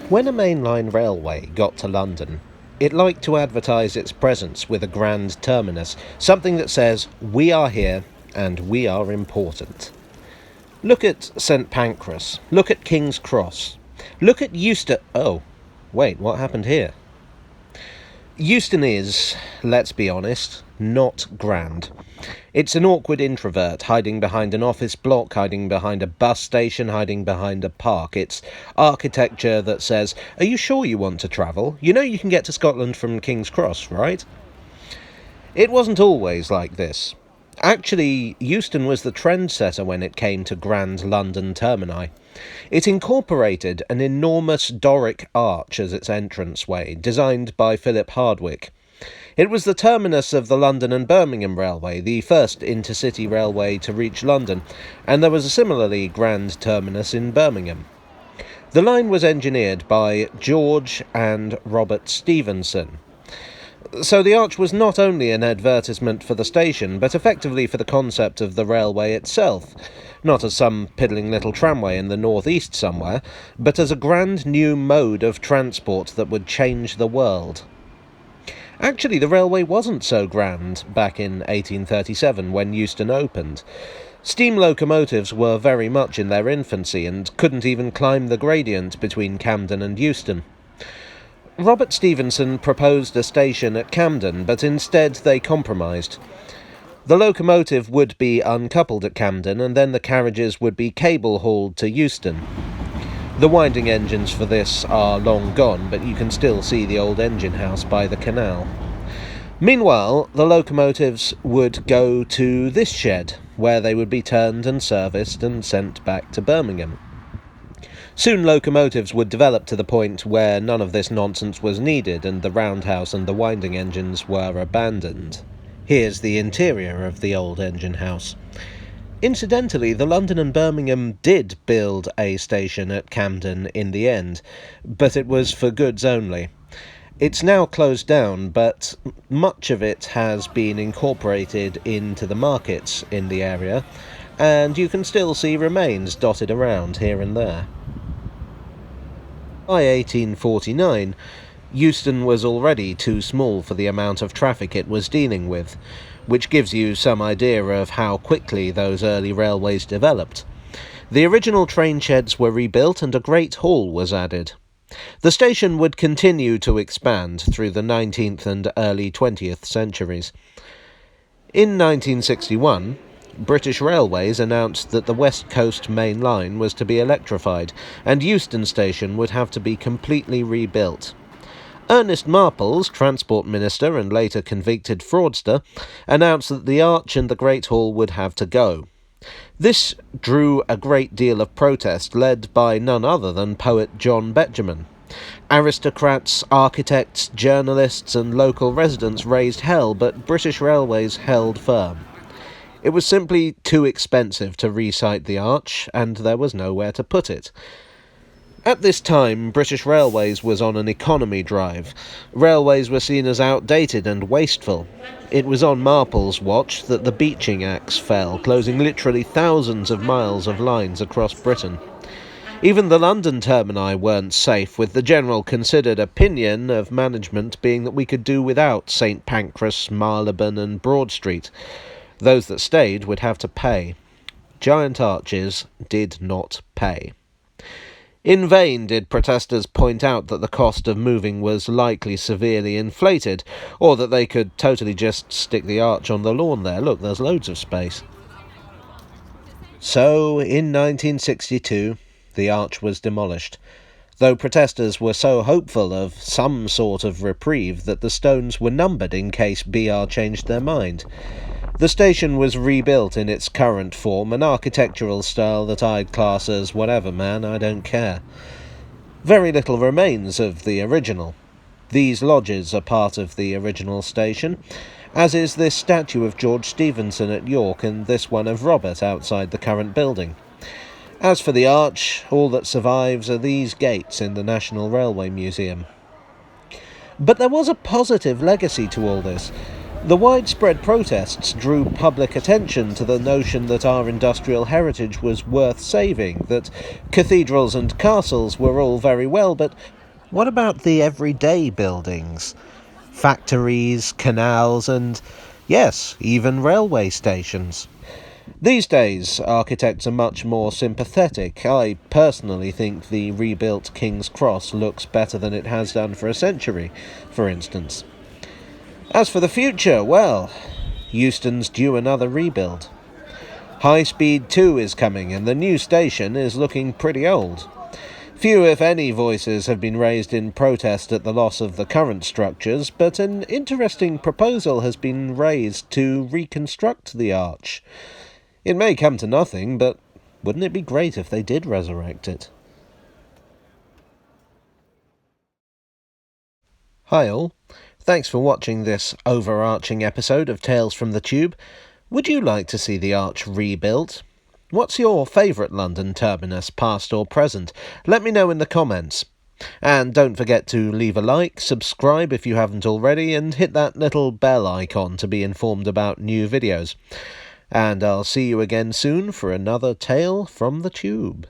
When a mainline railway got to London, it liked to advertise its presence with a grand terminus, something that says, "We are here and we are important." Look at St Pancras, look at King's Cross, look at Euston... Oh, wait, what happened here? Euston is, let's be honest, not grand. It's an awkward introvert, hiding behind an office block, hiding behind a bus station, hiding behind a park. It's architecture that says, "Are you sure you want to travel? You know you can get to Scotland from King's Cross, right?" It wasn't always like this. Actually, Euston was the trendsetter when it came to grand London termini. It incorporated an enormous Doric arch as its entranceway, designed by Philip Hardwick. It was the terminus of the London and Birmingham Railway, the first intercity railway to reach London, and there was a similarly grand terminus in Birmingham. The line was engineered by George and Robert Stephenson. So the arch was not only an advertisement for the station, but effectively for the concept of the railway itself, not as some piddling little tramway in the northeast somewhere, but as a grand new mode of transport that would change the world. Actually, the railway wasn't so grand back in 1837 when Euston opened. Steam locomotives were very much in their infancy and couldn't even climb the gradient between Camden and Euston. Robert Stephenson proposed a station at Camden, but instead they compromised. The locomotive would be uncoupled at Camden, and then the carriages would be cable-hauled to Euston. The winding engines for this are long gone, but you can still see the old engine house by the canal. Meanwhile, the locomotives would go to this shed, where they would be turned and serviced and sent back to Birmingham. Soon locomotives would develop to the point where none of this nonsense was needed and the roundhouse and the winding engines were abandoned. Here's the interior of the old engine house. Incidentally, the London and Birmingham did build a station at Camden in the end, but it was for goods only. It's now closed down, but much of it has been incorporated into the markets in the area, and you can still see remains dotted around here and there. By 1849, Euston was already too small for the amount of traffic it was dealing with, which gives you some idea of how quickly those early railways developed. The original train sheds were rebuilt and a great hall was added. The station would continue to expand through the 19th and early 20th centuries. In 1961, British Railways announced that the West Coast Main Line was to be electrified, and Euston Station would have to be completely rebuilt. Ernest Marples, Transport Minister and later convicted fraudster, announced that the arch and the Great Hall would have to go. This drew a great deal of protest, led by none other than poet John Betjeman. Aristocrats, architects, journalists and local residents raised hell, but British Railways held firm. It was simply too expensive to resite the arch, and there was nowhere to put it. At this time, British Railways was on an economy drive. Railways were seen as outdated and wasteful. It was on Marple's watch that the beaching axe fell, closing literally thousands of miles of lines across Britain. Even the London termini weren't safe, with the general considered opinion of management being that we could do without St Pancras, Marylebone and Broad Street. Those that stayed would have to pay. Giant arches did not pay. In vain did protesters point out that the cost of moving was likely severely inflated, or that they could totally just stick the arch on the lawn there. Look, there's loads of space. So, in 1962, the arch was demolished, though protesters were so hopeful of some sort of reprieve that the stones were numbered in case BR changed their mind. The station was rebuilt in its current form, an architectural style that I'd class as whatever, man, I don't care. Very little remains of the original. These lodges are part of the original station, as is this statue of George Stephenson at York and this one of Robert outside the current building. As for the arch, all that survives are these gates in the National Railway Museum. But there was a positive legacy to all this. The widespread protests drew public attention to the notion that our industrial heritage was worth saving, that cathedrals and castles were all very well, but What about the everyday buildings? Factories, canals, and, yes, even railway stations. These days, architects are much more sympathetic. I personally think the rebuilt King's Cross looks better than it has done for a century, for instance. As for the future, well, Euston's due another rebuild. High Speed 2 is coming, and the new station is looking pretty old. Few, if any, voices have been raised in protest at the loss of the current structures, but an interesting proposal has been raised to reconstruct the arch. It may come to nothing, but wouldn't it be great if they did resurrect it? Hi all, thanks for watching this overarching episode of Tales from the Tube. Would you like to see the arch rebuilt? What's your favourite London terminus, past or present? Let me know in the comments. And don't forget to leave a like, subscribe if you haven't already, and hit that little bell icon to be informed about new videos. And I'll see you again soon for another Tale from the Tube.